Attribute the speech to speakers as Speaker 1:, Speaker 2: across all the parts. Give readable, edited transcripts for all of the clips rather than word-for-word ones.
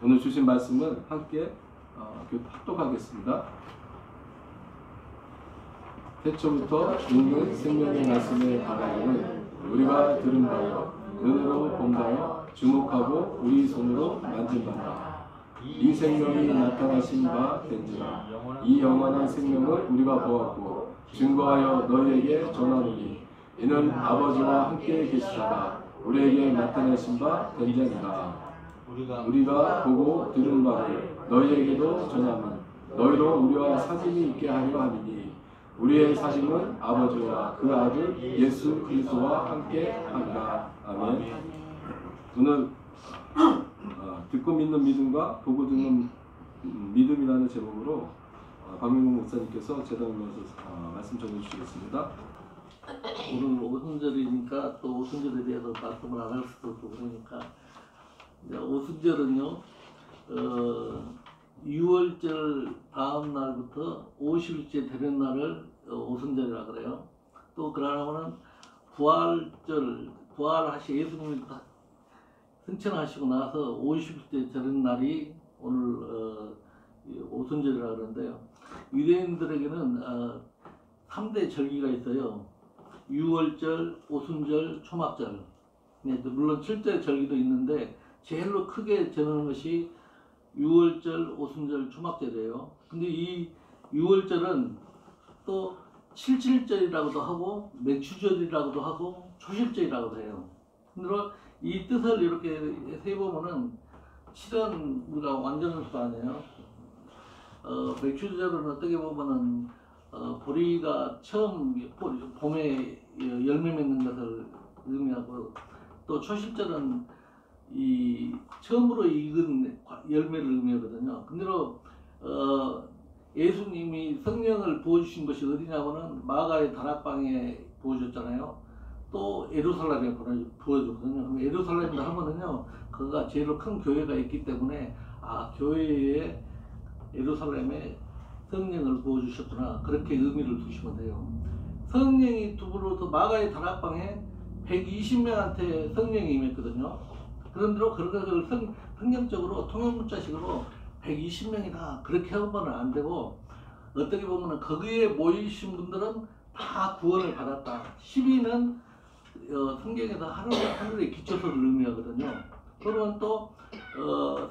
Speaker 1: 오늘 주신 말씀을 함께 합독하겠습니다. 태초부터 있는 생명의 말씀의 방향은 우리가 들은 바요, 눈으로 본 바요, 주목하고 우리 손으로 만진 바다. 이 생명이 나타나신 바 된지라. 이 영원한 생명을 우리가 보았고 증거하여 너희에게 전하노니 이는 아버지와 함께 계시다가 우리에게 나타내신 바 된지니라. 우리가 보고 들은 바를 너희에게도 전하면 너희로 우리와 사귐이 있게 하려 함이니 우리의 사귐은 아버지와 그 아들 예수 그리스도와 함께 합니다. 아멘. 오늘 듣고 믿는 믿음과 보고 듣는 믿음이라는 제목으로 박명국 목사님께서 제단 올려서 말씀 전해주시겠습니다.
Speaker 2: 오늘 오순절이니까 또 오순절에 대해서 말씀을 안 할 수도 없고 그러니까 오순절은요 6월절 다음 날부터 50일째 되는 날을 오순절이라 그래요. 또 그러면은 부활절 부활하시 예수님이 승천하시고 나서 50일째 되는 날이 오늘 오순절이라 그러는데요. 유대인들에게는 3대 절기가 있어요. 6월절, 오순절, 초막절. 물론 7대 절기도 있는데 제일로 크게 저는 것이 6월절, 오순절, 초막절이에요. 근데 이 6월절은 또 칠칠절이라고도 하고 맥추절이라고도 하고 초실절이라고도 해요. 근데 이 뜻을 이렇게 세보면은 실은 우리가 완전한 수가 아니에요. 맥추절은 어떻게 보면은 보리가 처음 봄에 열매 맺는 것을 의미하고 또 초실절은 이 처음으로 익은 열매를 의미하거든요. 근데 예수님이 성령을 부어주신 것이 어디냐면은 마가의 다락방에 부어줬잖아요. 또 예루살렘에 부어줬거든요. 그럼 예루살렘이라 하면은요, 그가 제일 큰 교회가 있기 때문에 교회에 예루살렘에 성령을 부어주셨구나, 그렇게 의미를 두시면 돼요. 성령이 두부로서 마가의 다락방에 120명한테 성령이 임했거든요. 그런대로 그걸 성경적으로 통용문자식으로 120명이다 그렇게 하면 안 되고, 어떻게 보면 거기에 모이신 분들은 다 구원을 받았다. 12는 성경에서 하늘의 기초서를 의미하거든요. 그러면 또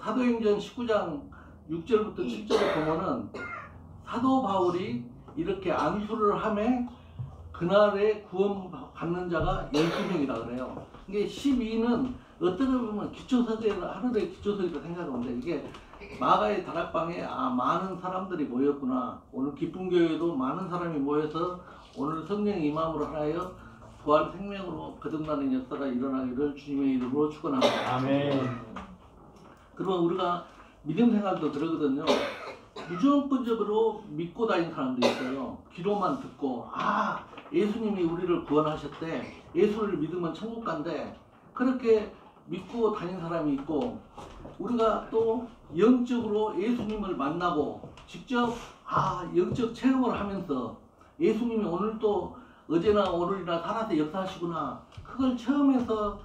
Speaker 2: 사도행전 19장 6절부터 7절에 보면은 사도 바울이 이렇게 안수를 하매 그날에 구원 받는 자가 12명이다 그래요. 이게 12는 어떻게 보면 하늘의 기초서이라 생각하는데, 이게 마가의 다락방에 많은 사람들이 모였구나. 오늘 기쁨교회도 많은 사람이 모여서 오늘 성령 임함으로 하여 부활 생명으로 거듭나는 역사가 일어나기를 주님의 이름으로 축원합니다.
Speaker 3: 아멘.
Speaker 2: 그러면 우리가 믿음 생활도 그러거든요. 무조건적으로 믿고 다니는 사람들이 있어요. 귀로만 듣고 예수님이 우리를 구원하셨대, 예수를 믿으면 천국 간대, 그렇게 믿고 다니는 사람이 있고, 우리가 또 영적으로 예수님을 만나고 직접 영적 체험을 하면서 예수님이 오늘도 어제나 오늘이나 살아서 역사하시구나, 그걸 체험하면서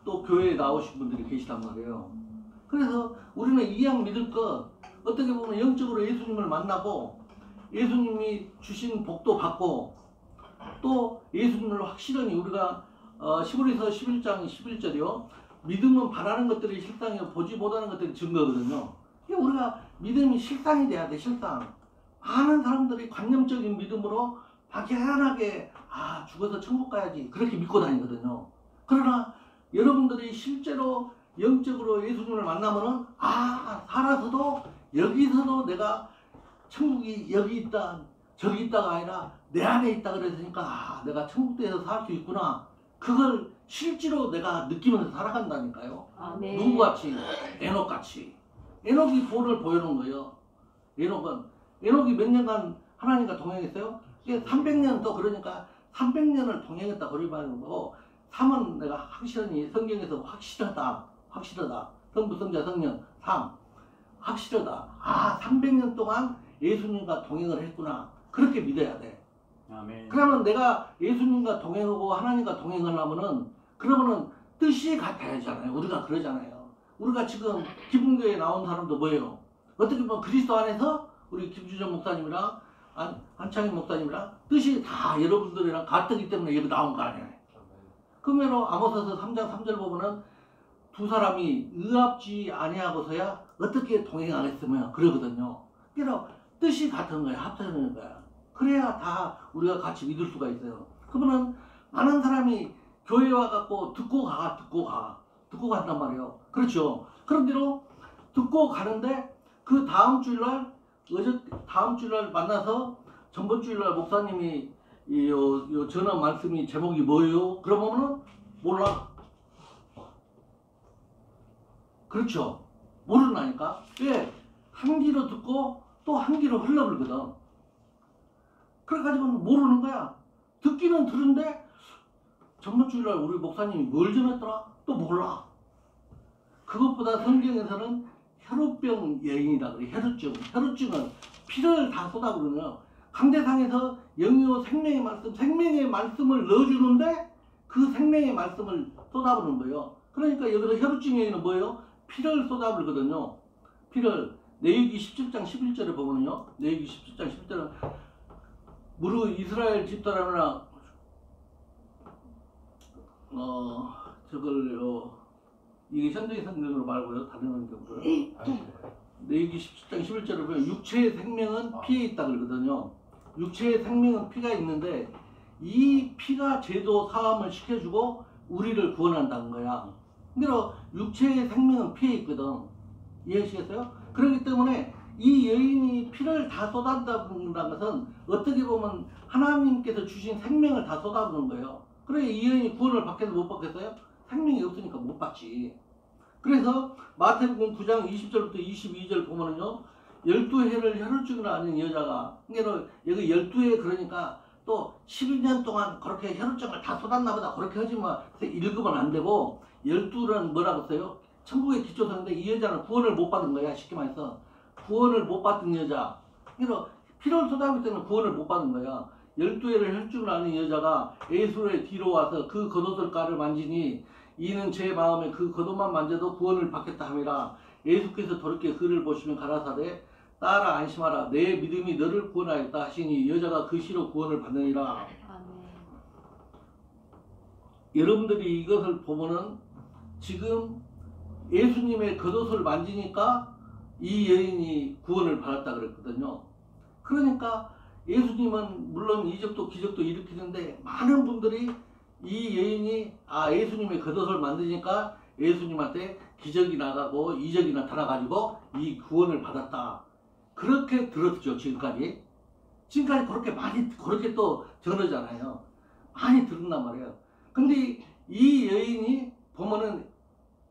Speaker 2: 또 교회에 나오신 분들이 계시단 말이에요. 그래서 우리는 이왕 믿을 것, 어떻게 보면 영적으로 예수님을 만나고 예수님이 주신 복도 받고 또 예수님을 확실히 우리가 히브리서 11장 11절이요. 믿음은 바라는 것들이 실상이요 보지 못하는 것들이 증거거든요. 우리가 믿음이 실상이 돼야 돼. 실상. 많은 사람들이 관념적인 믿음으로 막연하게 죽어서 천국 가야지 그렇게 믿고 다니거든요. 그러나 여러분들이 실제로 영적으로 예수님을 만나면은 살아서도 여기서도 내가 천국이 여기 있다 저기 있다가 아니라 내 안에 있다 그랬으니까 내가 천국에서 살 수 있구나, 그걸 실제로 내가 느끼면서 살아간다니까요.
Speaker 4: 네.
Speaker 2: 누구같이? 에녹같이. 에녹이 본을 보여놓은 거예요. 에녹이 몇 년간 하나님과 동행했어요? 이게 300년, 또 그러니까 300년을 동행했다 그러는 거고, 3은 내가 확실하니 성경에서 확실하다. 성부, 성자, 성령 3 확실하다. 300년 동안 예수님과 동행을 했구나, 그렇게 믿어야 돼.
Speaker 3: 아멘.
Speaker 2: 그러면 내가 예수님과 동행하고 하나님과 동행을 하면은, 그러면은 뜻이 같아야잖아요. 우리가 그러잖아요. 우리가 지금 기분교회에 나온 사람도 뭐예요? 어떻게 보면 그리스도 안에서 우리 김주전 목사님이랑 한창희 목사님이랑 뜻이 다 여러분들이랑 같기 때문에 여기 나온 거 아니에요. 그러면 아모스서 3장 3절 보면은 두 사람이 의합지 아니하고서야 어떻게 동행하겠으며 그러거든요. 그래서 뜻이 같은 거야. 합쳐지는 거야. 그래야 다 우리가 같이 믿을 수가 있어요. 그러면은 많은 사람이 교회 와갖고 듣고 간단 말이에요. 그렇죠. 그런대로 듣고 가는데 그 다음 주일날 만나서 전번 주일날 목사님이 요 전화 말씀이 제목이 뭐예요? 그러면은 몰라. 그렇죠. 모른다니까. 왜? 한 귀로 듣고 또 한 귀로 흘러버리거든. 그래가지고 모르는 거야. 듣기는 들은데 전번 주일날 우리 목사님이 뭘 전했더라? 또 몰라. 그것보다 성경에서는 혈우병 여인이다 그래. 혈우증은 피를 다 쏟아부으며 강대상에서 영유 생명의 말씀을 넣어주는데 그 생명의 말씀을 쏟아부는 거예요. 그러니까 여기서 혈우증 여인은 뭐예요? 피를 쏟아부거든요. 피를 레위기 17장 11절에 보면요. 레위기 17장 11절은 무릇 이스라엘 집사람이나 이게 현대의 성경으로 말고요. 다른 성경으로요. 레위기 17장 11절에 보면 육체의 생명은 피에 있다 그러거든요. 육체의 생명은 피가 있는데 이 피가 죄도 사함을 시켜주고 우리를 구원한다는 거야. 그러니까 육체의 생명은 피에 있거든. 이해하시겠어요? 그렇기 때문에 이 여인이 피를 다 쏟아부는다는 것은 어떻게 보면 하나님께서 주신 생명을 다 쏟아부는 거예요. 그래 이 여인이 구원을 받겠어 못 받겠어요? 생명이 없으니까 못 받지. 그래서 마태복음 9장 20절부터 22절 보면은요. 12해를 혈루증을 앓는 여자가 그러니까 여기 12해 그러니까 또 12년 동안 그렇게 혈루증을 다 쏟았나 보다 그렇게 하지 뭐 읽으면 안 되고 12는 뭐라고 써요? 천국의 기초서인데 이 여자는 구원을 못 받은 거야. 쉽게 말해서 구원을 못 받은 여자. 그래서 피를 쏟아부을 때는 구원을 못 받은 거야. 12해를 혈증을 앓는 여자가 예수의 뒤로 와서 그 겉옷을 가를 만지니 이는 제 마음에 그 겉옷만 만져도 구원을 받겠다 함이라. 예수께서 돌이켜 그를 보시면 가라사대 딸아 안심하라 내 믿음이 너를 구원하였다 하시니 여자가 그 시로 구원을 받느니라. 여러분들이 이것을 보면은 지금 예수님의 겉옷을 만지니까 이 여인이 구원을 받았다 그랬거든요. 그러니까 예수님은 물론 이적도 기적도 일으키는데 많은 분들이 이 여인이 예수님의 겉옷을 만지니까 예수님한테 기적이 나가고 이적이 나타나가지고 이 구원을 받았다. 그렇게 들었죠. 지금까지 그렇게 또 전하잖아요. 많이 들었단 말이에요. 근데 이 여인이 보면은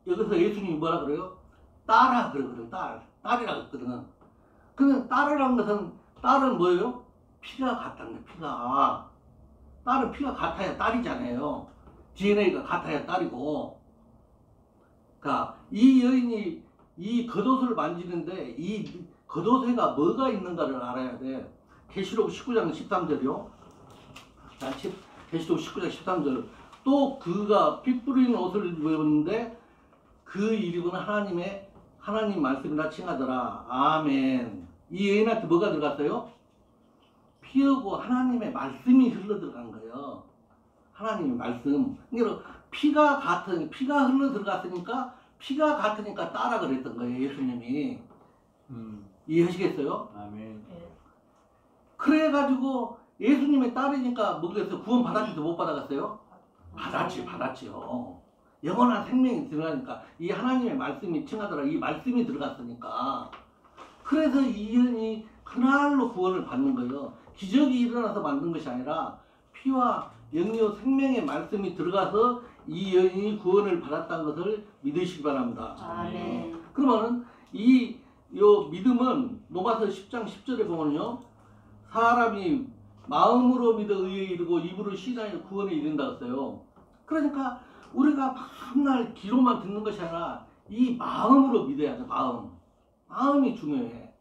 Speaker 2: 여기서 예수님이 뭐라 그래요? 딸아 그러거든. 딸이라고 했거든. 그러면 딸이라는 것은 딸은 뭐예요? 피가 같다는 거예요. 피가. 딸은 피가 같아야 딸이잖아요. DNA가 같아야 딸이고. 그러니까 이 여인이 이 겉옷을 만지는데 이 겉옷에가 뭐가 있는가를 알아야 돼. 계시록 19장 13절이요. 자, 계시록 19장 13절. 또 그가 피 뿌린 옷을 입었는데 그 이름은 하나님 말씀이라 칭하더라. 아멘. 이 여인한테 뭐가 들어갔어요? 피하고 하나님의 말씀이 흘러 들어간 거예요. 하나님의 말씀. 그러니까 피가 흘러 들어갔으니까 피가 같으니까 따라 그랬던 거예요. 예수님이. 이해하시겠어요?
Speaker 3: 아멘.
Speaker 2: 그래가지고 예수님의 딸이니까 뭐겠어요? 구원 받았지도 못 받아갔어요? 받았지요. 영원한 생명이 들어가니까 이 하나님의 말씀이 칭하더라. 이 말씀이 들어갔으니까. 그래서 이 여인이 그날로 구원을 받는 거예요. 기적이 일어나서 만든 것이 아니라 피와 영유 생명의 말씀이 들어가서 이 여인이 구원을 받았다는 것을 믿으시기 바랍니다.
Speaker 4: 아멘.
Speaker 2: 그러면 요 믿음은 로마서 10장 10절에 보면요. 사람이 마음으로 믿어 의에 이르고 입으로 신하여 구원에 이른다 했어요. 그러니까 우리가 맨날 귀로만 듣는 것이 아니라 이 마음으로 믿어야 돼. 마음이 중요해.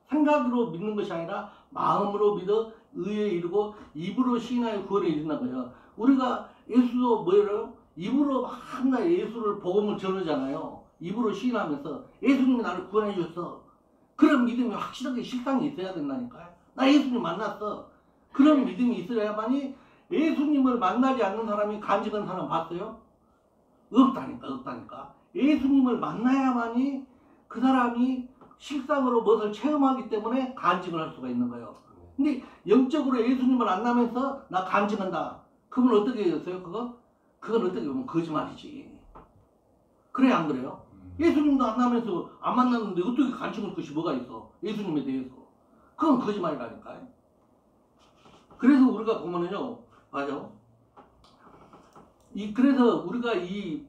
Speaker 2: 생각으로 믿는 것이 아니라 마음으로 믿어 의에 이르고 입으로 시인하여 구원에 이른다는 거예요. 우리가 예수도 뭐예요? 입으로 맨날 예수를 복음을 전하잖아요. 입으로 시인하면서 예수님이 나를 구원해 주셨어. 그런 믿음이 확실하게 실상이 있어야 된다니까요. 나 예수님 만났어. 그런 믿음이 있어야만이. 예수님을 만나지 않는 사람이 간증한 사람 봤어요? 없다니까. 예수님을 만나야만이 그 사람이 실상으로 무엇을 체험하기 때문에 간증을 할 수가 있는 거예요. 근데 영적으로 예수님을 만나면서 나 간증한다. 그건 어떻게 했어요? 그건 어떻게 보면 거짓말이지. 그래 안 그래요? 예수님도 만나면서 안 만났는데 어떻게 간증할 것이 뭐가 있어? 예수님에 대해서. 그건 거짓말이라니까요. 그래서 우리가 보면은요, 맞아. 그래서 우리가 이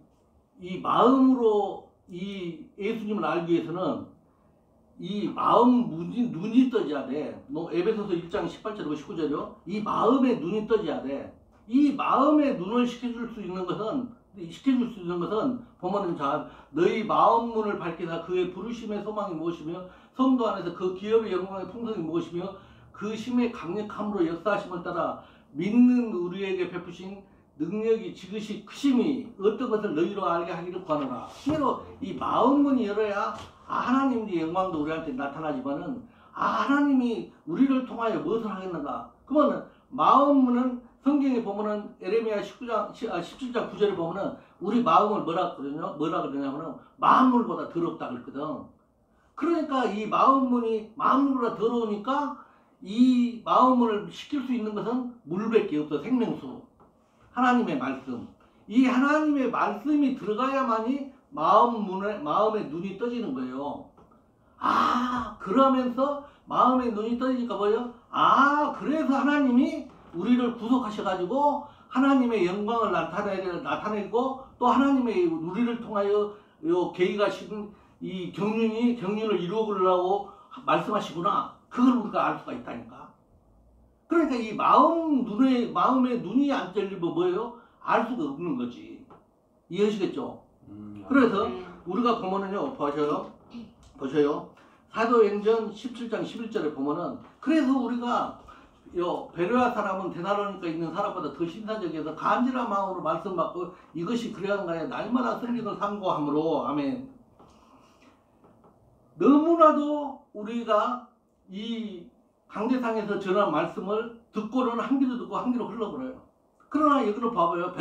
Speaker 2: 마음으로 이 예수님을 알기 위해서는 이 마음 눈이 떠져야 돼. 에베소서 1장 18절이고 19절이요. 이 마음의 눈이 떠져야 돼. 이 마음의 눈을 시켜줄 수 있는 것은 보면은 자, 너희 마음 문을 밝히사 그의 부르심의 소망이 무엇이며 성도 안에서 그 기업의 영광의 풍성이 무엇이며 그 심의 강력함으로 역사하심을 따라 믿는 우리에게 베푸신 능력이 지극히 크심이 어떤 것을 너희로 알게 하기를 구하노라. 실로 이 마음 문이 열어야 하나님의 영광도 우리한테 나타나지만은 하나님이 우리를 통하여 무엇을 하겠는가? 그러면 마음 문은 성경에 보면은 에레미야 17장 9절에 보면은 우리 마음을 뭐라 그러냐면은 만물보다 더럽다 그랬거든. 그러니까 이 마음문이 만물보다 더러우니까 이 마음을 시킬 수 있는 것은 물밖에 없어. 생명수. 하나님의 말씀. 이 하나님의 말씀이 들어가야만이 마음의 눈이 떠지는 거예요. 그러면서 마음의 눈이 떠지니까 뭐예요? 그래서 하나님이 우리를 구속하셔가지고 하나님의 영광을 나타내고 또 하나님의 우리를 통하여 계획하신 이 경륜을 이루어보려고 말씀하시구나. 그걸 우리가 알 수가 있다니까. 그러니까 이 마음의 눈이 안 열리면 뭐예요? 알 수가 없는 거지. 이해하시겠죠? 그래서 우리가 보면은요, 보셔요. 사도행전 17장 11절에 보면은 그래서 우리가 베레아 사람은 데살로니가 있는 사람보다 더 신사적이어서 간절한 마음으로 말씀받고 이것이 그래야한가에 날마다 성경을 상고함으로 아멘. 너무나도 우리가 이 강대상에서 전한 말씀을 듣고는 한 귀로 듣고 한 귀로 흘러버려요. 그러나 여기를 봐봐요.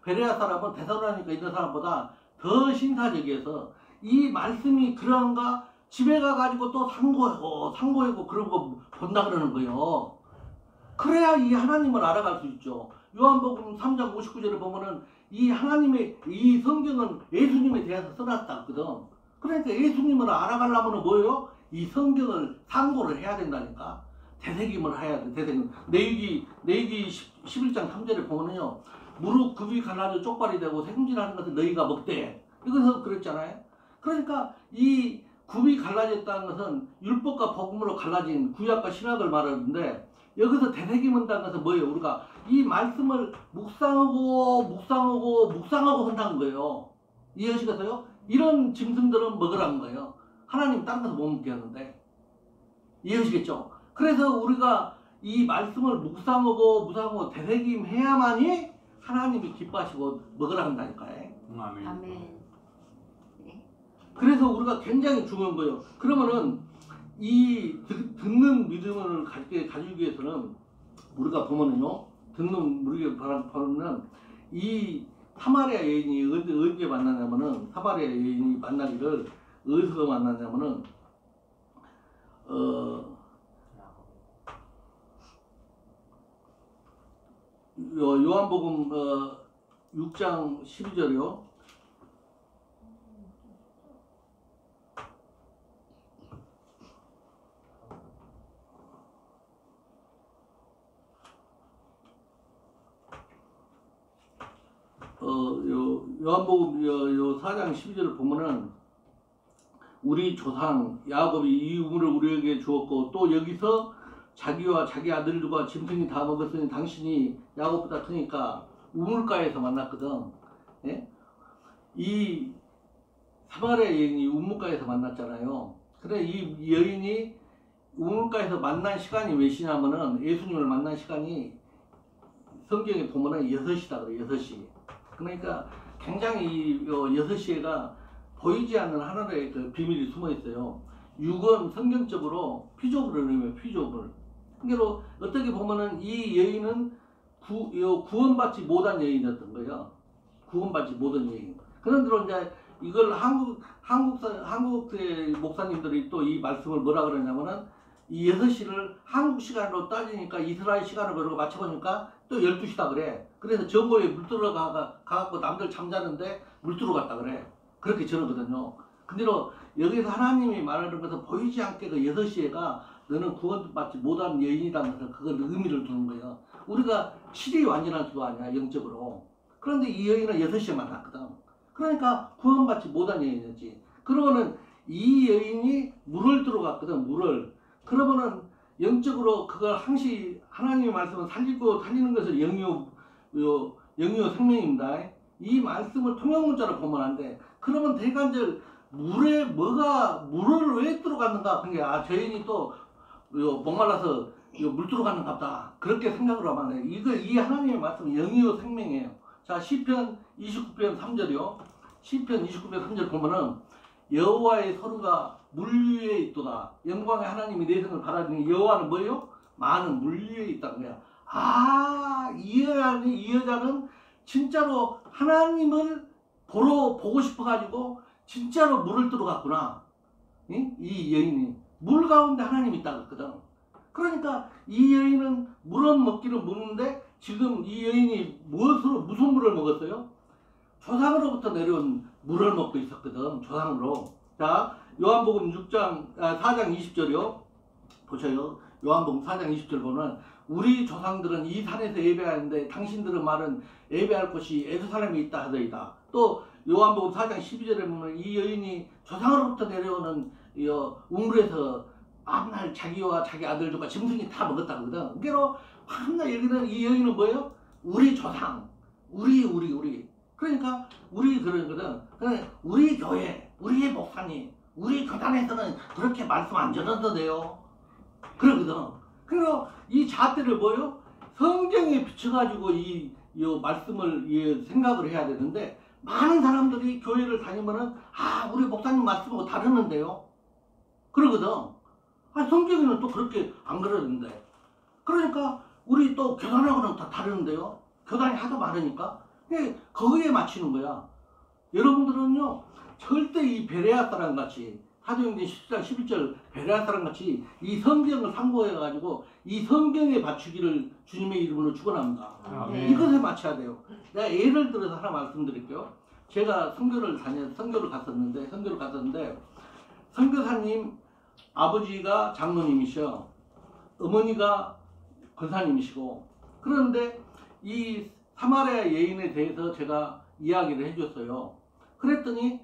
Speaker 2: 베레아 사람은 데살로니가 있는 사람보다 더 신사적이어서 이 말씀이 그러한가 집에 가가지고 또 상고하고 그런 거 본다 그러는 거예요. 그래야 이 하나님을 알아갈 수 있죠. 요한복음 3장 59절에 보면은 이 하나님의 이 성경은 예수님에 대해서 써놨다 했거든. 그러니까 예수님을 알아가려면 뭐예요? 이 성경을 상고를 해야 된다니까. 되새김을 해야 돼. 되새김. 내위기 11장 3절에 보면은요. 무릎 굽이 갈라져 쪽발이 되고 생질하는 것을 너희가 먹되. 이것은 그랬잖아요. 그러니까 이 굽이 갈라졌다는 것은 율법과 복음으로 갈라진 구약과 신약을 말하는데 여기서 되새김한다는 것은 뭐예요? 우리가 이 말씀을 묵상하고 한다는 거예요. 이해하시겠어요? 이런 짐승들은 먹으라는 거예요. 하나님 딴 데서 못 먹게 하는데. 이해하시겠죠? 그래서 우리가 이 말씀을 묵상하고 되새김 해야만이 하나님이 기뻐하시고 먹으라 한다니까요.
Speaker 3: 아멘.
Speaker 2: 그래서 우리가 굉장히 중요한 거예요. 그러면은 이 듣는 믿음을 가지기 위해서는 우리가 보면은요, 보면은 이 사마리아 여인이 언제 만나냐면은 사마리아 여인이 만나기를 어디서 만나냐면은 요한복음 6장 12절이요. 요한복음 4장 12절을 보면은 우리 조상 야곱이 이 우물을 우리에게 주었고 또 여기서 자기와 자기 아들들과 짐승이 다 먹었으니 당신이 야곱보다 크니까 우물가에서 만났거든. 예? 이 사마리아 여인이 우물가에서 만났잖아요. 그래 이 여인이 우물가에서 만난 시간이 몇이냐면은 예수님을 만난 시간이 성경에 보면은 6시다 그래. 6시. 그러니까 굉장히 6시가 보이지 않는 하나의 그 비밀이 숨어 있어요. 육은 성경적으로 피조물을 의미해요. 피조물. 그러니까 어떻게 보면은 이 여인은 구원받지 못한 여인이었던 거예요. 구원받지 못한 여인. 그런데로 이제 이걸 한국의 목사님들이 또 이 말씀을 뭐라 그러냐면은 이 6시를 한국 시간으로 따지니까 이스라엘 시간으로 그러고 맞춰보니까 또 12시다 그래. 그래서 저거에 물 들어가갖고 남들 잠자는데 물 들어갔다 그래. 그렇게 저러거든요. 근데로 여기서 하나님이 말하는 것은 보이지 않게 그 6시에가 너는 구원받지 못한 여인이라는 것을 그걸 의미를 두는 거예요. 우리가 7이 완전한 수도 아니야, 영적으로. 그런데 이 여인은 6시에 만났거든. 그러니까 구원받지 못한 여인이지. 그러면은 이 여인이 물을 들어갔거든, 물을. 그러면은 영적으로 그걸 항시 하나님의 말씀을 살리는 것을 영유 생명입니다. 이 말씀을 통용문자로 보면 안 돼. 그러면 대간절 물에 물을 왜 들어갔는가? 그러니까 저 여인이 또 목말라서 물 들어갔는가 보다. 그렇게 생각을 하면 돼. 이 하나님의 말씀은 영유 생명이에요. 자, 시편 29편 3절이요. 시편 29편 3절 보면은 여호와의 서루가 물 위에 있도다. 영광의 하나님이 내 성을 바라는 여호와는 뭐예요? 많은 물 위에 있다는 거야. 아, 이 여자는 진짜로 하나님을 보고 싶어가지고 진짜로 물을 들어갔구나. 응? 이 여인이 물 가운데 하나님이 있다고 했거든. 그러니까 이 여인은 물은 먹기는 먹는데 지금 이 여인이 무슨 물을 먹었어요? 조상으로부터 내려온 물을 먹고 있었거든. 조상으로. 자, 요한복음 4장 20절이요. 보셔요. 요한복음 4장 20절 보면 우리 조상들은 이 산에서 예배하는데 당신들은 말은 예배할 곳이 예루살렘에 있다 하더이다. 또 요한복음 4장 12절에 보면 이 여인이 조상으로부터 내려오는 우물에서 앞날 자기와 자기 아들들과 짐승이 다 먹었다거든. 그러니까 한날 여기는 이 여인은 뭐예요? 우리 조상, 우리. 그러니까 우리 그러거든. 그러니까 우리 교회, 우리의 목사님, 우리 교단에서는 그렇게 말씀 안 전해도 돼요. 그러거든. 그리고 이 잣대를 뭐예요? 성경에 비춰가지고 이 말씀을 생각을 해야 되는데 많은 사람들이 교회를 다니면은 우리 목사님 말씀하고 다르는데요. 그러거든. 성경에는 또 그렇게 안 그러는데. 그러니까 우리 또 교단하고는 다 다르는데요. 교단이 하도 많으니까. 거기에 맞추는 거야. 여러분들은요, 절대 이 베레아 사람 같이, 사도행전 10장 11절 베레아 사람 같이 이 성경을 참고해가지고 이 성경에 맞추기를 주님의 이름으로 축원합니다. 이것에 맞춰야 돼요. 내가 예를 들어서 하나 말씀드릴게요. 제가 선교를 갔었는데, 선교사님 아버지가 장로님이셔. 어머니가 권사님이시고, 그런데 이 사마리아 여인에 대해서 제가 이야기를 해줬어요. 그랬더니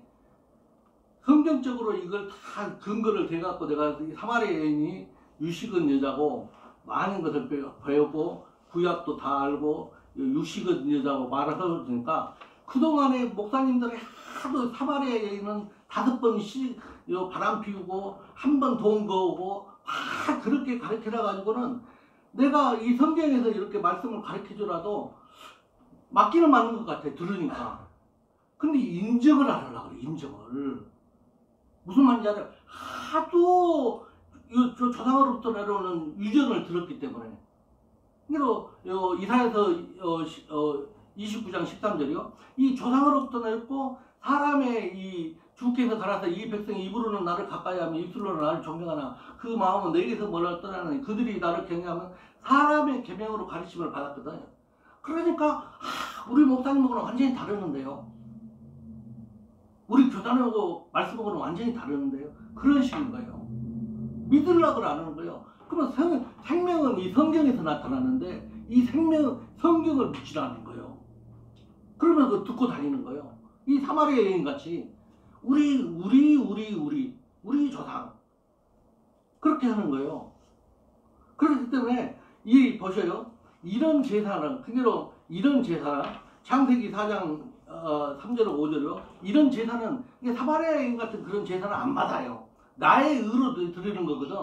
Speaker 2: 성경적으로 이걸 다 근거를 대갖고 내가 사마리아 여인이 유식은 여자고 많은 것을 배우고 구약도 다 알고 유식은 여자고 말을 하니까 그동안에 목사님들이 하도 사마리아 여인은 5번 바람 피우고 한 번 돈 거오고 그렇게 가르쳐라 가지고는 내가 이 성경에서 이렇게 말씀을 가르쳐줘라도 맞기는 맞는 것 같아, 들으니까. 근데 인정을 하려고 그래, 인정을. 무슨 말인지 알아요? 하도 조상으로부터 내려오는 유전을 들었기 때문에. 그리고 이사야서 29장 13절이요. 이 조상으로부터 내렸고 사람의 이 주께서 가라사 이 백성이 입으로는 나를 가까이 하며 입술로는 나를 존경하나 그 마음은 내게서 멀어 떠나는 그들이 나를 경외하면 사람의 계명으로 가르침을 받았거든요. 그러니까 우리 목사님하고는 완전히 다르는데요. 우리 교단하고 말씀하고는 완전히 다르는데요. 그런 식인 거예요. 믿으려고 안 하는 거예요. 그러면 생명은 이 성경에서 나타나는데 이 성경을 믿지라는 거예요. 그러면 그거 듣고 다니는 거예요. 이 사마리아 여인 같이 우리 조상 그렇게 하는 거예요. 그렇기 때문에 보셔요. 이런 제사는 그대로 이런 제사 창세기 4장 3절하고 5절이요. 이런 제사는 사마리아 여인 같은 그런 제사는 안 받아요. 나의 의로 드리는 거거든.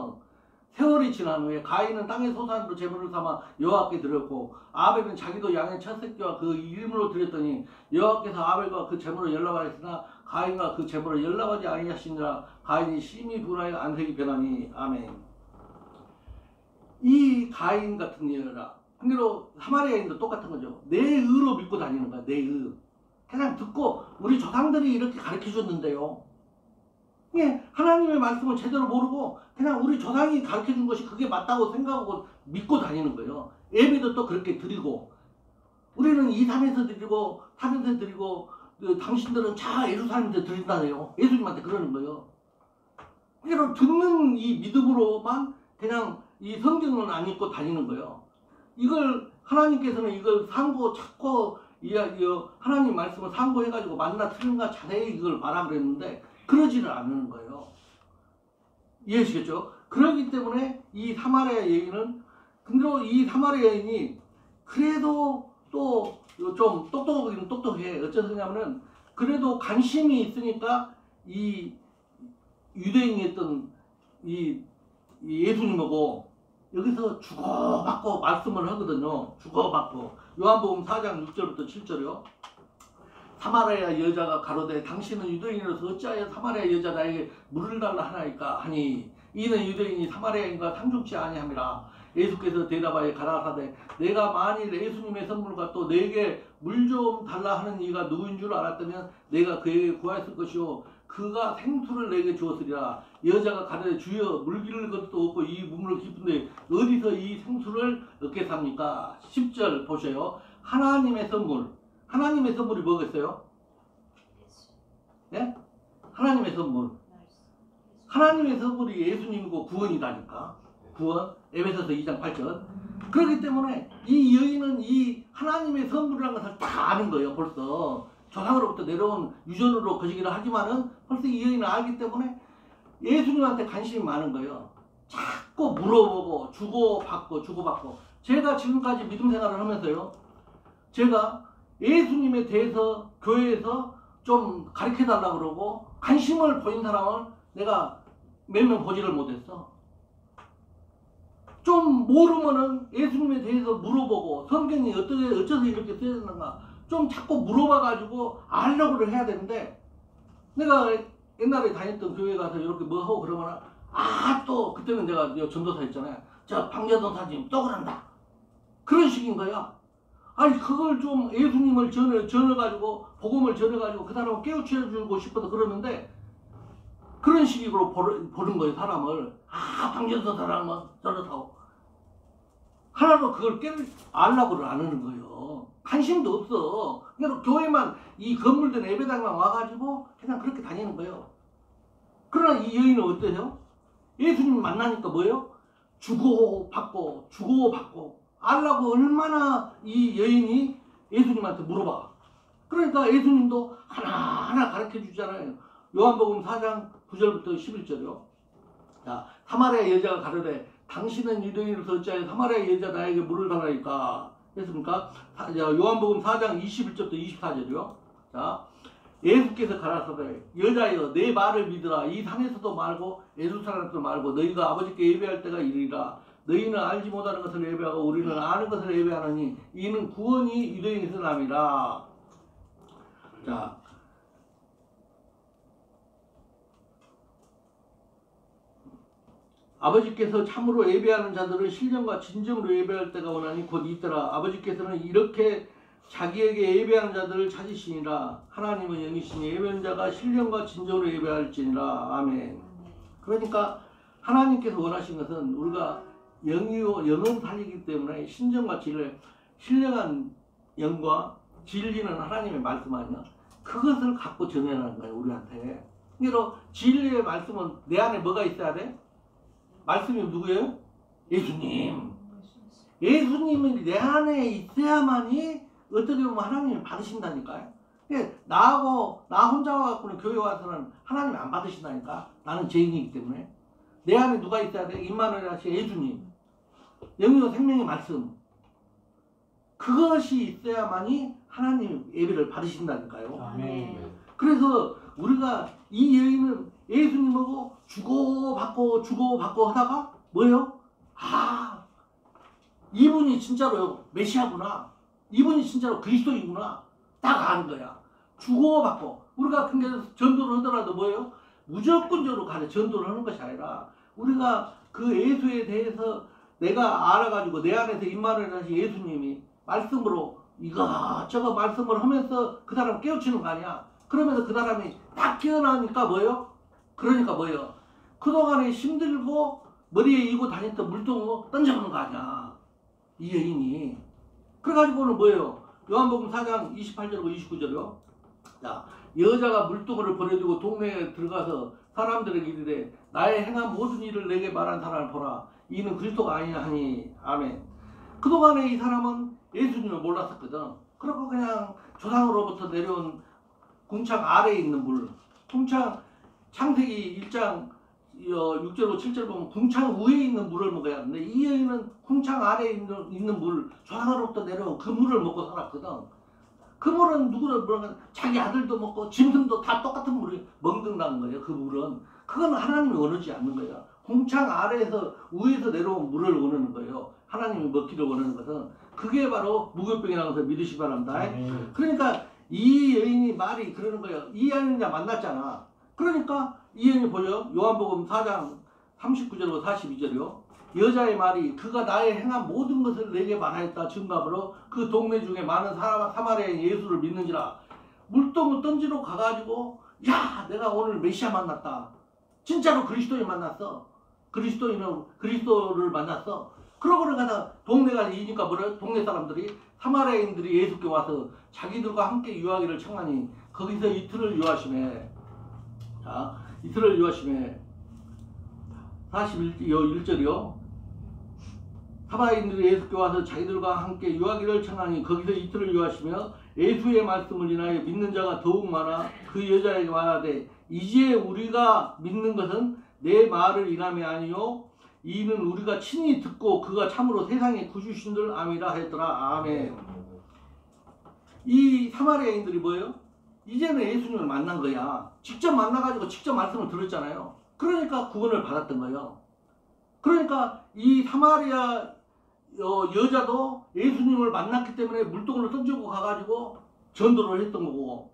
Speaker 2: 세월이 지난 후에 가인은 땅의 소산으로 제물을 삼아 여호와께 드렸고 아벨은 자기도 양의 첫 새끼와 그 이름으로 드렸더니 여호와께서 아벨과 그 제물을 연락하였으나 가인과 그 제물을 연락하지 아니하시니라. 가인이 심히 분하여 안색이 변하니. 아멘. 이 가인 같은 여라 한대로 사마리아인도 똑같은 거죠. 내 의로 믿고 다니는 거야. 내 의. 그냥 듣고 우리 조상들이 이렇게 가르쳐 줬는데요. 예, 하나님의 말씀을 제대로 모르고 그냥 우리 조상이 가르쳐 준 것이 그게 맞다고 생각하고 믿고 다니는 거예요. 예배도 또 그렇게 드리고 우리는 이 산에서 드리고 산에서 드리고 당신들은 자 예루살렘에서 드린다네요. 예수님한테 그러는 거예요. 그냥 듣는 이 믿음으로만 그냥 이 성경은 안 읽고 다니는 거예요. 이걸 하나님께서는 이걸 상고 찾고 하나님 말씀을 상고해가지고 만나 틀린가 자세히 이걸 봐라 그랬는데 그러지를 않는 거예요. 이해하시겠죠? 그렇기 때문에 이 사마리아 여인은 근데 이 사마리아 여인이 그래도 또 좀 똑똑하기는 똑똑해. 어쩌냐면은 그래도 관심이 있으니까 이 유대인이었던 이 예수님하고 여기서 주고받고 말씀을 하거든요. 주고받고 요한복음 4장 6절부터 7절이요. 사마리아 여자가 가로되 당신은 유대인으로서 어찌하여 사마리아 여자 나에게 물을 달라 하나이까 하니 이는 유대인이 사마리아인과 상종치 아니함이라. 예수께서 대답하여 가라사대 내가 만일 예수님의 선물과 또 내게 물 좀 달라 하는 이가 누구인 줄 알았다면 내가 그에게 구하였을 것이요 그가 생수를 내게 주었으리라. 여자가 가로되 주여 물 기를 것도 없고 이 우물을 깊은데 어디서 이 생수를 얻겠습니까? 10절 보세요. 하나님의 선물. 하나님의 선물이 뭐겠어요? 예? 하나님의 선물. 하나님의 선물이 예수님이고 구원이다니까. 구원. 에베소서 2장 8절. 그렇기 때문에 이 여인은 이 하나님의 선물이라는 것을 다 아는 거예요. 벌써. 조상으로부터 내려온 유전으로 거시기를 하지만은 벌써 이 여인은 알기 때문에 예수님한테 관심이 많은 거예요. 자꾸 물어보고 주고받고. 제가 지금까지 믿음 생활을 하면서요. 제가 예수님에 대해서 교회에서 좀 가르쳐달라고 그러고 관심을 보인 사람을 내가 몇 명 보지를 못했어. 좀 모르면은 예수님에 대해서 물어보고 성경이 어째서 이렇게 쓰여졌는가 좀 자꾸 물어봐가지고 알려고 해야 되는데 내가 옛날에 다녔던 교회 가서 이렇게 뭐 하고 그러면 또 그때는 내가 전도사 했잖아요. 저 방전도사님 또 그런다. 그런 식인 거야. 아니 그걸 좀 예수님을 전해가지고 복음을 전해가지고 그 사람을 깨우쳐주고 싶어서 그러는데 그런 식으로 보는 거예요. 사람을. 방전도사라면 저렇다고. 하나도 그걸 알라고를 안 하는 거예요. 관심도 없어. 그냥 교회만 이 건물된 예배당만 와가지고 그냥 그렇게 다니는 거예요. 그러나 이 여인은 어때요? 예수님 만나니까 뭐예요? 주고받고 알라고 얼마나 이 여인이 예수님한테 물어봐. 그러니까 예수님도 하나하나 가르쳐 주잖아요. 요한복음 4장 9절부터 11절이요. 자, 사마리아 여자가 가로되 당신은 유대인으로서 어찌하여 사마리아 여자 나에게 물을 달라니까 했습니까? 요한복음 4장 21절부터 24절이요. 자, 예수께서 가라사대 여자여 내 말을 믿으라. 이 산에서도 말고 예루살렘에서도 말고 너희가 아버지께 예배할 때가 이르리라. 너희는 알지 못하는 것을 예배하고 우리는 아는 것을 예배하느니 이는 구원이 유대인에서 남이라. 자, 아버지께서 참으로 예배하는 자들은 신령과 진정으로 예배할 때가 오나니 곧 이때라. 아버지께서는 이렇게 자기에게 예배하는 자들을 찾으시니라. 하나님은 영이시니 예배하는 자가 신령과 진정으로 예배할지니라. 아멘. 그러니까 하나님께서 원하신 것은 우리가 영은 살리기 때문에 신정과 신령한 영과 진리는 하나님의 말씀 아니야. 그것을 갖고 전해라는 거예요. 우리한테. 그러니까 진리의 말씀은 내 안에 뭐가 있어야 돼? 말씀이 누구예요? 예수님. 예수님이 내 안에 있어야만이 어떻게 보면 하나님이 받으신다니까요. 나 혼자 와갖고는 교회 와서는 하나님이 안 받으신다니까. 나는 죄인이기 때문에. 내 안에 누가 있어야 돼? 임마누엘 하신 예수님. 영이요 생명의 말씀. 그것이 있어야만이 하나님 예배를 받으신다니까요.
Speaker 3: 아멘.
Speaker 2: 그래서 우리가 이 여인은 예수님하고 주고받고 하다가 뭐예요? 아, 이분이 진짜로 메시아구나. 이분이 진짜로 그리스도이구나. 딱 아는 거야. 주고받고. 우리가 굉장히 전도를 하더라도 뭐예요? 무조건적으로 전도를 하는 것이 아니라 우리가 그 예수에 대해서 내가 알아가지고 내 안에서 임마누엘 하신 예수님이 말씀으로 이것저것 말씀을 하면서 그 사람 깨우치는 거 아니야. 그러면서 그 사람이 딱 깨어나니까 뭐예요? 그러니까 뭐예요? 그동안에 힘들고 머리에 이고 다녔던 물동을 던져보는 거 아니야. 이 여인이. 그래가지고는 뭐예요? 요한복음 4장 28절과 29절이요. 자, 여자가 물동을 버려두고 동네에 들어가서 사람들에게 이르되 나의 행한 모든 일을 내게 말한 사람을 보라. 이는 그리스도가 아니냐 하니. 아멘. 그동안에 이 사람은 예수님을 몰랐었거든. 그리고 그냥 조상으로부터 내려온 궁창 아래에 있는 물. 궁창 창세기 1장 6절로 7절 보면 궁창 위에 있는 물을 먹어야 하는데 이 여인은 궁창 아래에 있는 물, 조상으로부터 내려온 그 물을 먹고 살았거든. 그 물은 누구를 먹으면 자기 아들도 먹고 짐승도 다 똑같은 물을 먹는다는 거예요. 그 물은. 그건 하나님이 원하지 않는 거예요. 궁창 아래에서 위에서 내려온 물을 원하는 거예요. 하나님이 먹기를 원하는 것은. 그게 바로 무교병이라는 것을 믿으시 바랍니다. 그러니까 이 여인이 말이 그러는 거예요. 이 여인이 만났잖아. 그러니까 이 여인이 보죠. 요한복음 4장 39절과 42절이요. 여자의 말이 그가 나의 행한 모든 것을 내게 말하였다 증거하므로 그 동네 중에 많은 사마리아인 예수를 믿는지라. 물동을 던지러 가가지고 야 내가 오늘 메시아 만났다. 진짜로 그리스도인 만났어. 그리스도를 만났어. 그러고는 가다 동네가 이니까 뭐래? 동네 사람들이 사마리아인들이 예수께 와서 자기들과 함께 유하기를 청하니 거기서 이틀을 유하심에. 자, 이틀을 유하심에 41절이요. 사마리아인들이 예수께 와서 자기들과 함께 유하기를 청하니 거기서 이틀을 유하시며 예수의 말씀을 인하여 믿는 자가 더욱 많아 그 여자에게 말하되 이제 우리가 믿는 것은 내 말을 인함이 아니요 이는 우리가 친히 듣고 그가 참으로 세상의 구주신 줄 암이라 했더라. 아멘. 이 사마리아인들이 뭐예요? 이제는 예수님을 만난 거야. 직접 만나가지고 직접 말씀을 들었잖아요. 그러니까 구원을 받았던 거예요. 그러니까 이 사마리아 여자도 예수님을 만났기 때문에 물동을 던지고 가가지고 전도를 했던 거고,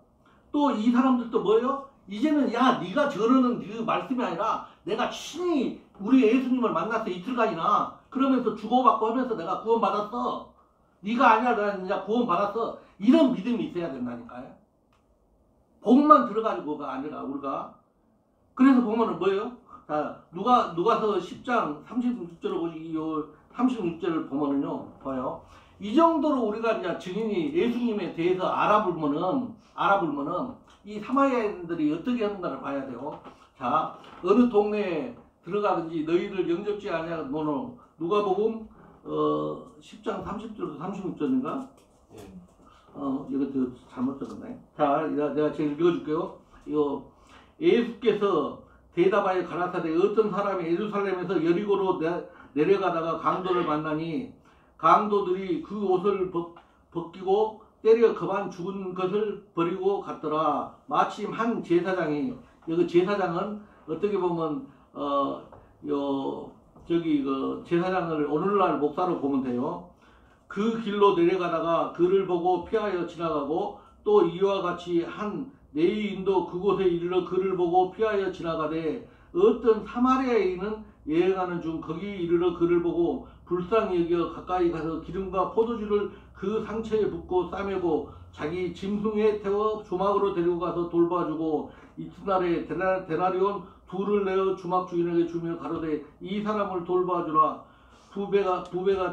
Speaker 2: 또 이 사람들도 뭐예요? 이제는 야 네가 저러는 그 말씀이 아니라 내가 친히 우리 예수님을 만나서 이틀간이나 그러면서 주고받고 하면서 내가 구원받았어. 네가 아니라 내가 이제 구원받았어. 이런 믿음이 있어야 된다니까요. 복만 들어가지고가 아니라 우리가. 그래서 보면은 뭐예요? 자, 누가서 10장 36절을 보시기 36절을 보면은요, 봐요. 이 정도로 우리가 이제 증인이 예수님에 대해서 알아보면은 이 사마리아인들이 어떻게 하는가를 봐야 돼요. 자, 어느 동네에 들어가든지 너희를 영접지 아니하고 너는 누가복음 10장 30절부터 36절인가? 이것도 잘못 적었네. 자, 내가 제가 읽어줄게요. 이거 예수께서 대답하여 가라사대 어떤 사람이 예루살렘에서 여리고로 내려가다가 강도를 만나니 강도들이 그 옷을 벗기고 때려 그만 죽은 것을 버리고 갔더라. 마침 한 제사장이, 여기 제사장은 어떻게 보면 그 제사장을 오늘날 목사로 보면 돼요. 그 길로 내려가다가 그를 보고 피하여 지나가고 또 이와 같이 한 레위인도 그곳에 이르러 그를 보고 피하여 지나가되 어떤 사마리아인은 여행하는 중 거기 이르러 그를 보고 불쌍히 여겨 가까이 가서 기름과 포도주를 그 상처에 붓고 싸매고 자기 짐승에 태워 조막으로 데리고 가서 돌봐주고 이튿날에 데나리온 둘을 내어 주막 주인에게 주며 가로되 이 사람을 돌봐주라. 두 배가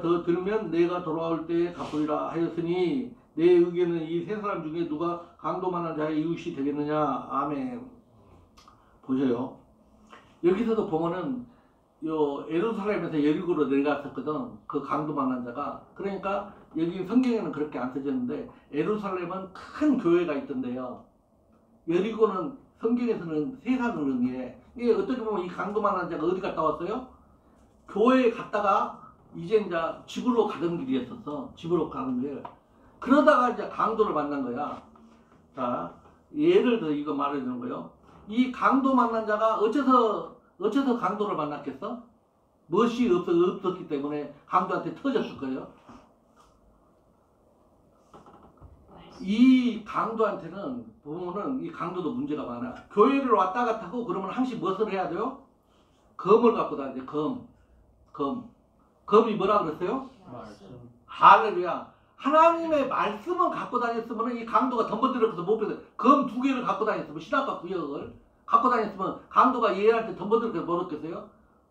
Speaker 2: 더 들면 내가 돌아올 때에 갚으리라 하였으니 내 의견은 이 세 사람 중에 누가 강도만한 자의 이웃이 되겠느냐. 아멘. 보세요. 여기서도 보면은 예루살렘에서 여리고로 내려갔었거든. 그 강도만한 자가. 그러니까 여기 성경에는 그렇게 안 써졌는데 예루살렘은 큰 교회가 있던데요. 여리고는 성경에서는 세상을 의미해. 이게 어떻게 보면 이 강도만한 자가 어디 갔다 왔어요? 교회에 갔다가 이제 집으로 가던 길이었었어. 집으로 가는 길. 그러다가 이제 강도를 만난 거야. 자, 예를 들어 이거 말해주는 거예요. 이 강도 만난 자가 어째서 강도를 만났겠어? 멋이 없었기 때문에 강도한테 터졌을 거예요. 이 강도한테는 보면은 이 강도도 문제가 많아. 교회를 왔다 갔다 하고 그러면 항상 무엇을 해야 돼요? 검을 갖고 다녀야 돼. 검이 뭐라 그랬어요?
Speaker 3: 말씀.
Speaker 2: 할렐루야. 하나님의 말씀을 갖고 다녔으면 이 강도가 덤벼들어서 못 뺏어. 검 2개를 갖고 다녔으면 신학과 구역을 갖고 다녔으면 강도가 얘한테 덤벼들어서 못 얻겠어요?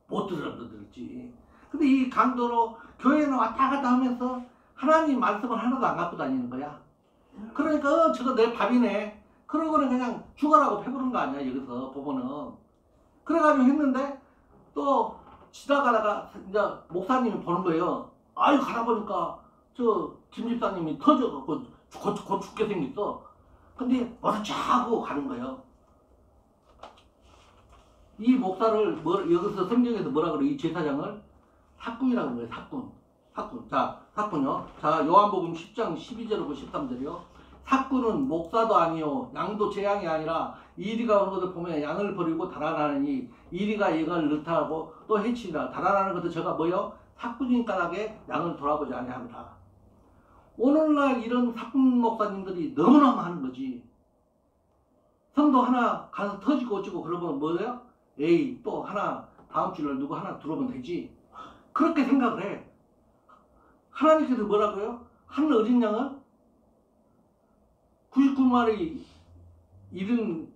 Speaker 2: 못 들었지. 근데 이 강도로 교회는 왔다 갔다 하면서 하나님 말씀을 하나도 안 갖고 다니는 거야. 그러니까 저거 내 밥이네. 그러고는 그냥 죽어라고 패부른 거 아니야 여기서 보면은. 그래가지고 했는데 또 지나가다가 이제 목사님이 보는 거예요. 아유 가다 보니까 저 김집사님이 터져갖고 곧 죽게 생겼어. 근데 와서 쫙 하고 가는 거예요. 이 목사를 여기서 성경에서 뭐라 그래? 이 제사장을 사꾼이라고 그래요. 사꾼. 자, 사꾼요. 자, 요한복음 10장 12절하고 13절이요. 사꾼은 목사도 아니요 양도 재앙이 아니라 이리가 오는 것을 보면 양을 버리고 달아나느니 이리가 얘를 넣다하고 또 해치리라. 달아나는 것도 저가 뭐요? 사꾼인 까닭에 양을 돌아보지 아니합니다. 오늘날 이런 사꾼 목사님들이 너무나 많은 거지. 성도 하나 가서 터지고 어쩌고 그러면 뭐예요? 에이 또 하나 다음 주날 누구 하나 들어오면 되지. 그렇게 생각을 해. 하나님께서 뭐라고요? 한 어린 양을 99마리 잃은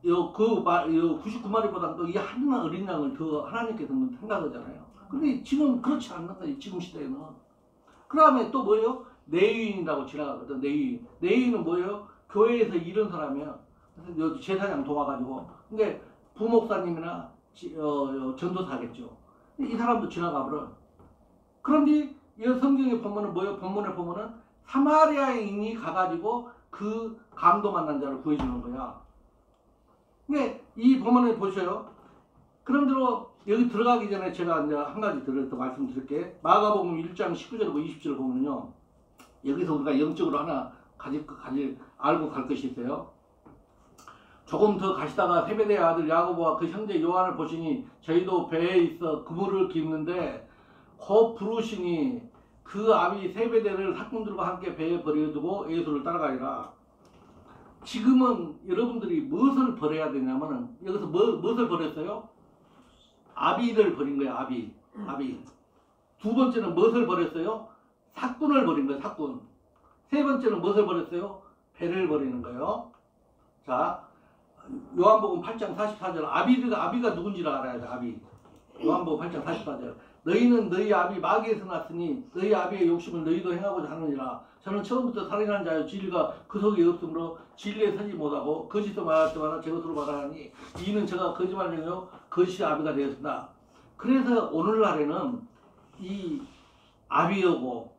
Speaker 2: 99마리보다 또 이 한 어린 양을 더 하나님께서는 생각하잖아요. 근데 지금 그렇지 않는 거예요. 지금 시대에는. 그 다음에 또 뭐예요? 내유인이라고 지나가거든. 내유인은 뭐예요? 교회에서 잃은 사람이야. 그래서 제사장 도와가지고. 근데 부목사님이나 전도사겠죠. 이 사람도 지나가 버려. 그런데 이 성경에 보면은 뭐예요? 본문에 보면은 사마리아인이 가가지고 그 강도 만난 자를 구해주는 거야. 근데 이 본문에 보셔요. 그런대로 여기 들어가기 전에 제가 이제 한 가지 더 말씀드릴게. 마가복음 1장 19절하고 20절 보면요. 여기서 우리가 영적으로 하나 알고 갈 것이 있어요. 조금 더 가시다가 세베대의 아들 야고보와 그 형제 요한을 보시니 저희도 배에 있어 그물을 깁는데 곧 부르시니 그 아비 세베대를 사꾼들과 함께 배에 버려두고 예수를 따라가리라. 지금은 여러분들이 무엇을 버려야 되냐면은 여기서 무엇을 버렸어요? 아비를 버린 거예요. 아비. 두 번째는 무엇을 버렸어요? 사꾼을 버린 거예요. 사꾼. 세 번째는 무엇을 버렸어요? 배를 버리는 거예요. 자, 요한복음 8장 44절. 아비가 누군지를 알아야 돼. 아비. 요한복음 8장 44절. 너희는 너희 아비 마귀에서 났으니 너희 아비의 욕심을 너희도 행하고자 하느니라. 저는 처음부터 살인한 자여 진리가 그 속에 없으므로 진리에 서지 못하고 거짓을 말할 때마다 제 것으로 말하니 이는 제가 거짓말하며 거짓이 아비가 되었습니다. 그래서 오늘날에는 이 아비하고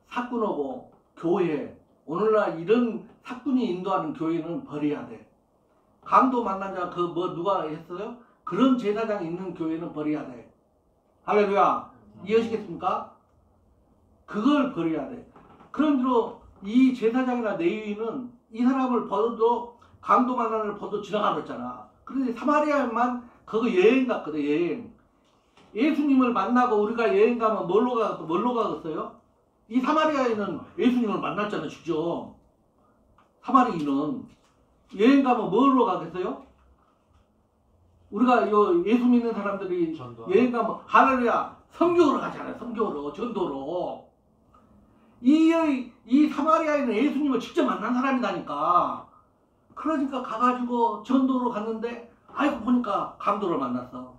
Speaker 2: 사꾼하고 교회, 오늘날 이런 사꾼이 인도하는 교회는 버려야 돼. 강도 만난 자 누가 했어요? 그런 제사장이 있는 교회는 버려야 돼. 할렐루야. 이해하시겠습니까? 그걸 버려야 돼. 그런대로 이 제사장이나 레위인은 이 사람을 버려도 강도 만난을 버려도 지나가버렸잖아. 그런데 사마리아만 그거 여행 갔거든. 여행. 예수님을 만나고 우리가 여행 가면 뭘로 가겠어요? 이 사마리아인은 예수님을 만났잖아. 직접. 사마리아인은 여행 가면 뭘로 가겠어요? 우리가 예수 믿는 사람들이 여행 가면 할렐루야 성교로 가잖아요. 성교로 전도로. 이 사마리아인은 예수님을 직접 만난 사람이다니까. 그러니까 가가지고 전도로 갔는데 아이고 보니까 강도를 만났어.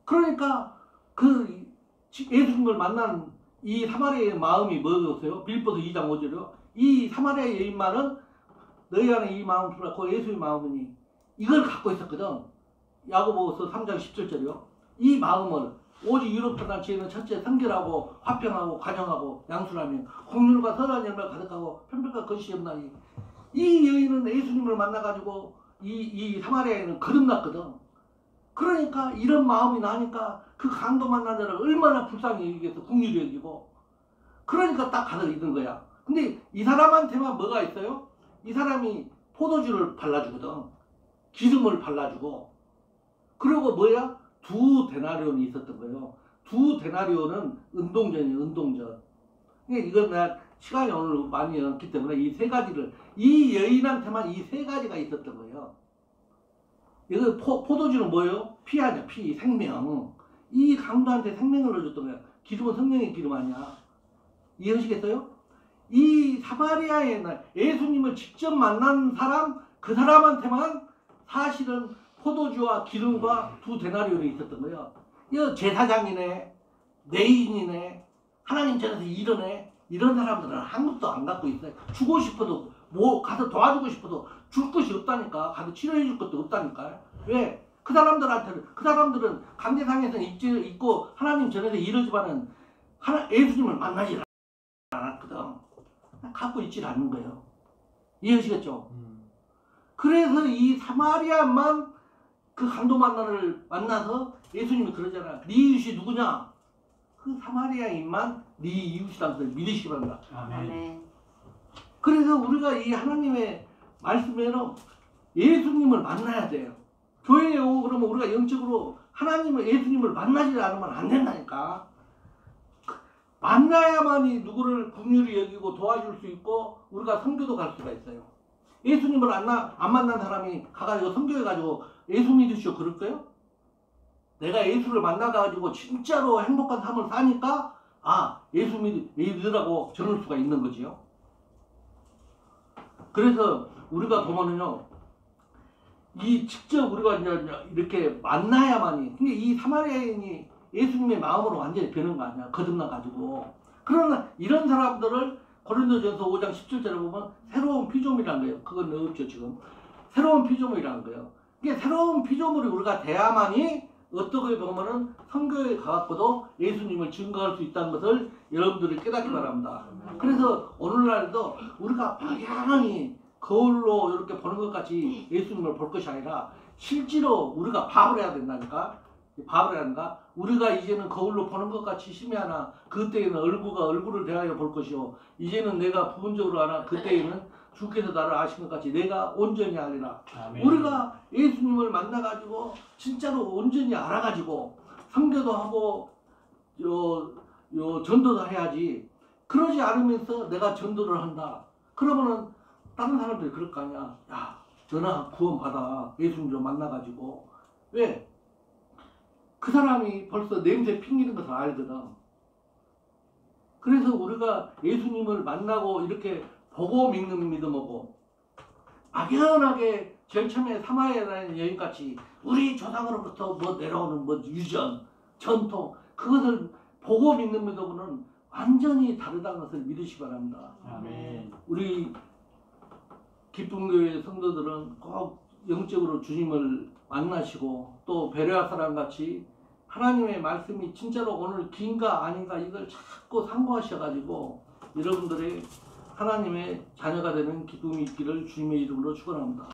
Speaker 2: 그러니까 그 예수님을 만난 이 사마리아의 마음이 뭐였어요? 빌립보서 2장 5절이요. 이 사마리아 여인만은 너희 안에 이 마음 들었고 예수의 마음이니 이걸 갖고 있었거든. 야고보서 3장 17절이요. 이 마음을 오직 유럽 단체에는 첫째 성결하고 화평하고 관영하고 양순하며 공률과 선한 열매가 가득하고 편백과 거짓이 없나니. 이 여인은 예수님을 만나가지고 이 사마리아에는 거듭났거든. 그러니까 이런 마음이 나니까 그 강도 만난 자를 얼마나 불쌍히 여기겠어. 국률이 여기고. 그러니까 딱 가서 있는 거야. 근데 이 사람한테만 뭐가 있어요? 이 사람이 포도주를 발라주거든. 기름을 발라주고. 그리고 뭐야? 두 데나리온이 있었던 거예요. 두 데나리온은 운동전이에요. 운동전. 그러니까 이건 내가 시간이 오늘 많이 없기 때문에 이 세 가지를, 이 여인한테만 이 세 가지가 있었던 거예요. 이거 포도주는 뭐예요? 피 아니야, 피, 생명. 이 강도한테 생명을 줬던 거야. 기름은 성령의 기름 아니야. 이해하시겠어요? 이 사마리아에 예수님을 직접 만난 사람, 그 사람한테만 사실은 포도주와 기름과 두 데나리온이 있었던 거예요. 이거 제사장이네, 내인이네, 하나님 전에서 이런 사람들은 아무것도 안 갖고 있어요. 주고 싶어도, 뭐 가서 도와주고 싶어도 줄 것이 없다니까. 가서 치료해 줄 것도 없다니까. 왜? 그 사람들은 강제상에서는 있고 하나님 전에서 이러지만은 예수님을 만나지 않았거든. 갖고 있질 않는 거예요. 이해하시겠죠? 그래서 이 사마리아만 그 강도 만나서 예수님이 그러잖아. 네 이웃이 누구냐? 그 사마리아인만 네 이웃이라는 걸 믿으시기 바랍니다.
Speaker 3: 아멘.
Speaker 2: 그래서 우리가 이 하나님의 말씀에는 예수님을 만나야 돼요. 교회에 오고 그러면 우리가 영적으로 예수님을 만나지 않으면 안 된다니까. 만나야만이 누구를 긍휼히 여기고 도와줄 수 있고 우리가 선교도 갈 수가 있어요. 예수님을 안 만난 사람이 가가지고 선교해가지고 예수 믿으시오 그럴까요? 내가 예수를 만나가지고 진짜로 행복한 삶을 사니까 예수 믿으라고 전할 수가 있는 거지요. 그래서 우리가 보면은요, 직접 우리가 이제 이렇게 만나야만이, 근데 이 사마리아인이 예수님의 마음으로 완전히 변한 거 아니야. 거듭나가지고. 그러나 이런 사람들을 고린도전서 5장 17절에 보면 새로운 피조물이라는 거예요. 그건 없죠, 지금. 새로운 피조물이라는 거예요. 이게 새로운 피조물이 우리가 돼야만이 어떻게 보면은 선교에 가갖고도 예수님을 증거할 수 있다는 것을 여러분들이 깨닫기 바랍니다. 그래서 오늘날도 우리가 막연히 거울로 이렇게 보는 것 같이 예수님을 볼 것이 아니라 실제로 우리가 밥을 해야 된다니까. 밥을 해야 한다. 우리가 이제는 거울로 보는 것 같이 심야나 그때에는 얼굴을 대하여 볼 것이요. 이제는 내가 부분적으로 하나 그때에는 주께서 나를 아신 것 같이 내가 온전히 알리라.
Speaker 4: 아멘.
Speaker 2: 우리가 예수님을 만나가지고 진짜로 온전히 알아가지고 선교도 하고 전도도 해야지. 그러지 않으면서 내가 전도를 한다. 그러면은 다른 사람들이 그럴 거 아니야. 야, 전화 구원 받아. 예수님 좀 만나가지고. 왜? 그 사람이 벌써 냄새 핑기는 것을 알거든. 그래서 우리가 예수님을 만나고 이렇게 보고 믿는 믿음하고 막연하게 제일 처음에 사마리아라는 여인같이 우리 조상으로부터 내려오는 유전, 전통 그것을 보고 믿는 믿음은 완전히 다르다는 것을 믿으시기 바랍니다.
Speaker 4: 아멘.
Speaker 2: 우리 기쁨교회 성도들은 꼭 영적으로 주님을 만나시고 또 베레아 사람같이 하나님의 말씀이 진짜로 오늘 긴가 아닌가 이걸 자꾸 상고하셔가지고 여러분들의 하나님의 자녀가 되는 기쁨이 있기를 주님의 이름으로 축원합니다.